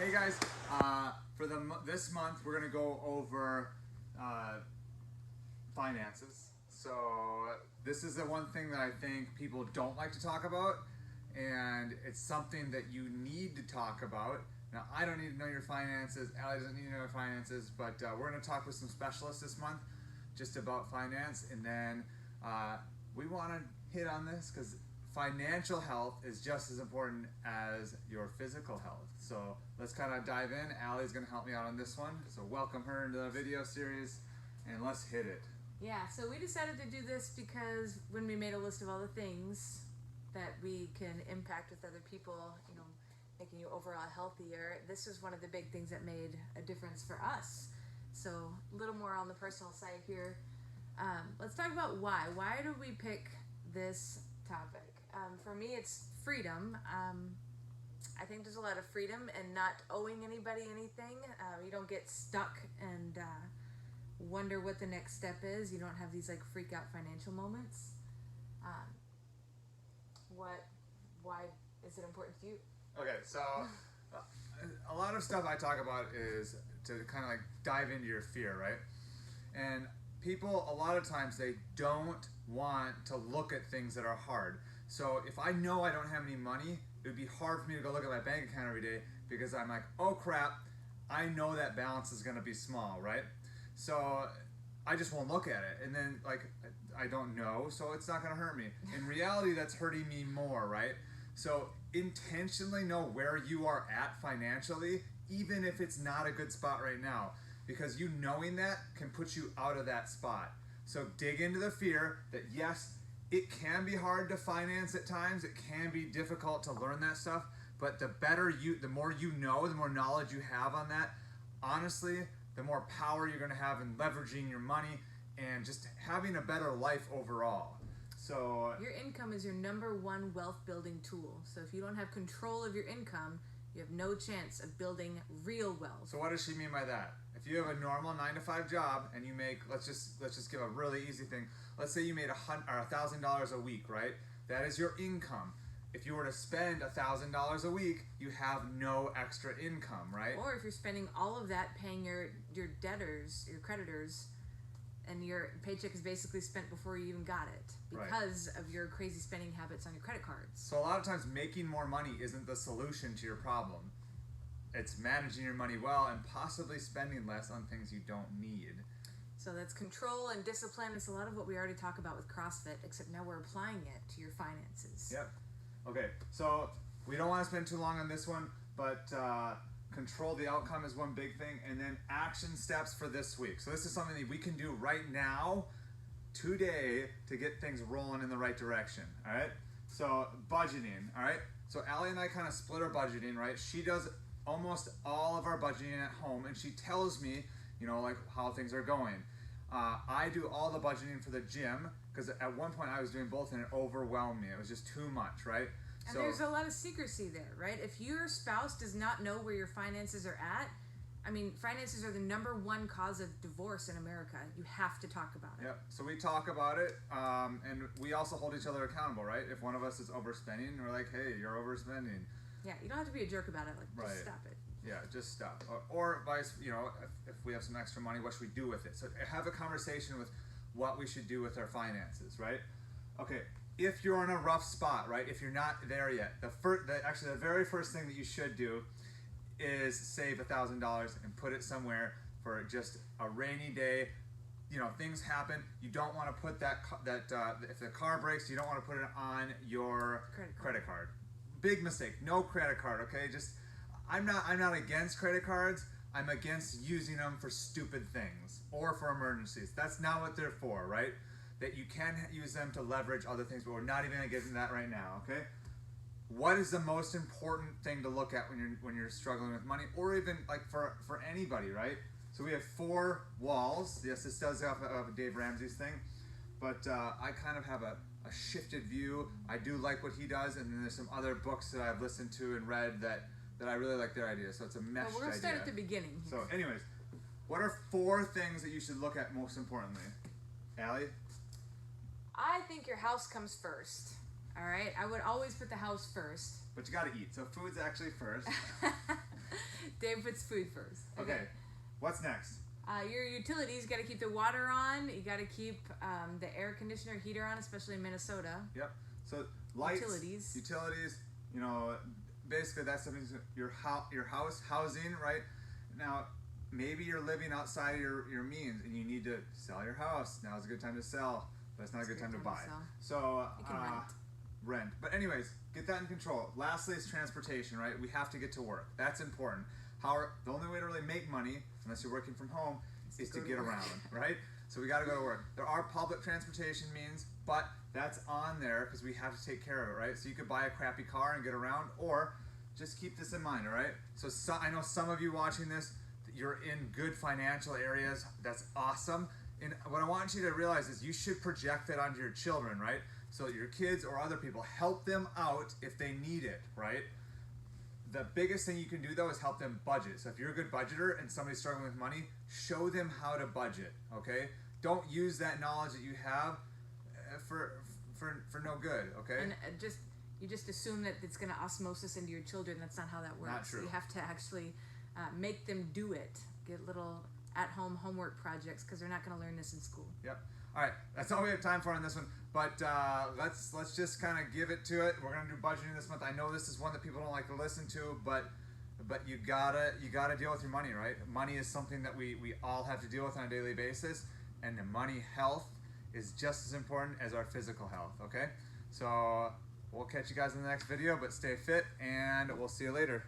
Hey guys, for this month we're gonna go over finances. So this is the one thing that I think people don't like to talk about, and it's something that you need to talk about. Now I don't need to know your finances. Allie doesn't need to know your finances, but we're gonna talk with some specialists this month just about finance, and then we want to hit on this because financial health is just as important as your physical health. So let's kind of dive in. Allie's going to help me out on this one. So welcome her into the video series and let's hit it. Yeah, so we decided to do this because when we made a list of all the things that we can impact with other people, you know, making you overall healthier, this was one of the big things that made a difference for us. So a little more on the personal side here. Let's talk about why. Why do we pick this topic? For me, it's freedom. I think there's a lot of freedom in not owing anybody anything. You don't get stuck and wonder what the next step is. You don't have these like freak out financial moments. Why is it important to you? Okay, so a lot of stuff I talk about is to kind of like dive into your fear, right? And people, a lot of times, they don't want to look at things that are hard. So if I know I don't have any money, it would be hard for me to go look at my bank account every day because I'm like, oh crap, I know that balance is going to be small, right? So I just won't look at it. And then like, I don't know, so it's not going to hurt me. In reality, that's hurting me more, right? So intentionally know where you are at financially, even if it's not a good spot right now, because you knowing that can put you out of that spot. So dig into the fear that yes, it can be hard to finance at times. It can be difficult to learn that stuff, but the more you know, the more knowledge you have on that, honestly, the more power you're going to have in leveraging your money and just having a better life overall. So your income is your number one wealth building tool. So if you don't have control of your income, you have no chance of building real wealth. So what does she mean by that? If you have a normal 9-to-5 job and you make, let's just give a really easy thing. Let's say you made $1,000 a week, right? That is your income. If you were to spend $1,000 a week, you have no extra income, right? Or if you're spending all of that paying your debtors, your creditors, and your paycheck is basically spent before you even got it because of your crazy spending habits on your credit cards. So a lot of times making more money isn't the solution to your problem. It's managing your money well and possibly spending less on things you don't need. So that's control and discipline. It's a lot of what we already talk about with CrossFit, except now we're applying it to your finances. Yep. Okay, so we don't want to spend too long on this one, but control the outcome is one big thing, and then action steps for this week. So this is something that we can do right now, today, to get things rolling in the right direction, all right? So budgeting, all right? So Allie and I kind of split our budgeting, right? She does almost all of our budgeting at home, and she tells me, you know, like how things are going. I do all the budgeting for the gym, because at one point I was doing both and it overwhelmed me. It was just too much, right? And there's a lot of secrecy there, right? If your spouse does not know where your finances are at, I mean, finances are the number one cause of divorce in America. You have to talk about it. Yep. So we talk about it, and we also hold each other accountable, right? If one of us is overspending, we're like, hey, you're overspending. Yeah, you don't have to be a jerk about it. Like, just stop it. Yeah, just stop. Or vice, you know, if we have some extra money, what should we do with it? So have a conversation with what we should do with our finances, right? Okay, if you're in a rough spot, right? If you're not there yet, actually the very first thing that you should do is save $1,000 and put it somewhere for just a rainy day. You know, things happen. You don't want to put if the car breaks, you don't want to put it on your credit card. Big mistake. No credit card. Okay, I'm not against credit cards. I'm against using them for stupid things or for emergencies. That's not what they're for, right? That you can use them to leverage other things, but we're not even going to get into that right now, okay? What is the most important thing to look at when you're struggling with money, or even like for anybody, right? So we have 4 walls. Yes, this does have a Dave Ramsey's thing, but I kind of have a shifted view. I do like what he does, and then there's some other books that I've listened to and read that I really like their idea. So it's a meshed idea. We're going to start at the beginning. So anyways, what are 4 things that you should look at most importantly? Allie? I think your house comes first. All right? I would always put the house first. But you got to eat. So food's actually first. Dave puts food first. Okay. What's next? Your utilities, you got to keep the water on. You got to keep the air conditioner, heater on, especially in Minnesota. Yep. So lights, utilities. You know, basically that's something. Your house, housing, right? Now, maybe you're living outside of your means, and you need to sell your house. Now is a good time to sell, but it's not a good time to buy. So you can rent. But anyways, get that in control. Lastly is transportation, right? We have to get to work. That's important. The only way to really make money, unless you're working from home, is to get around, right? So we got to go to work. There are public transportation means, but that's on there because we have to take care of it, right? So you could buy a crappy car and get around, or just keep this in mind, all right? So I know some of you watching this, you're in good financial areas. That's awesome. And what I want you to realize is you should project that onto your children, right? So your kids or other people, help them out if they need it, right? The biggest thing you can do though is help them budget. So if you're a good budgeter and somebody's struggling with money, show them how to budget, okay? Don't use that knowledge that you have for no good, okay? And you just assume that it's going to osmosis into your children. That's not how that works. Not true. You have to actually make them do it. Get little at-home homework projects because they're not going to learn this in school. Yep. All right, that's all we have time for on this one. But let's just kind of give it to it. We're gonna do budgeting this month. I know this is one that people don't like to listen to, but you gotta deal with your money, right? Money is something that we all have to deal with on a daily basis, and the money health is just as important as our physical health. Okay, so we'll catch you guys in the next video. But stay fit, and we'll see you later.